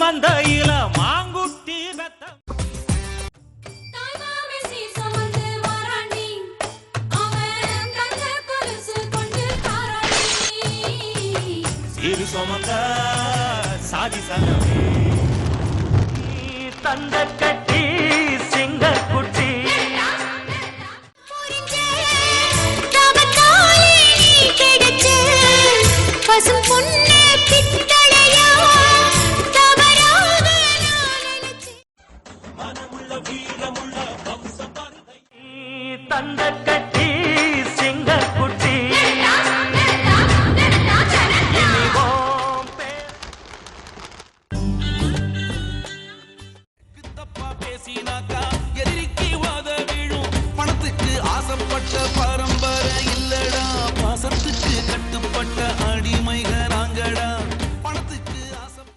மந்தையில மாங்குட்டி பெத்த சீரு சுமந்த சாதி சனமே தந்த கட்டி சிங்க குட்டி பசும் பொன்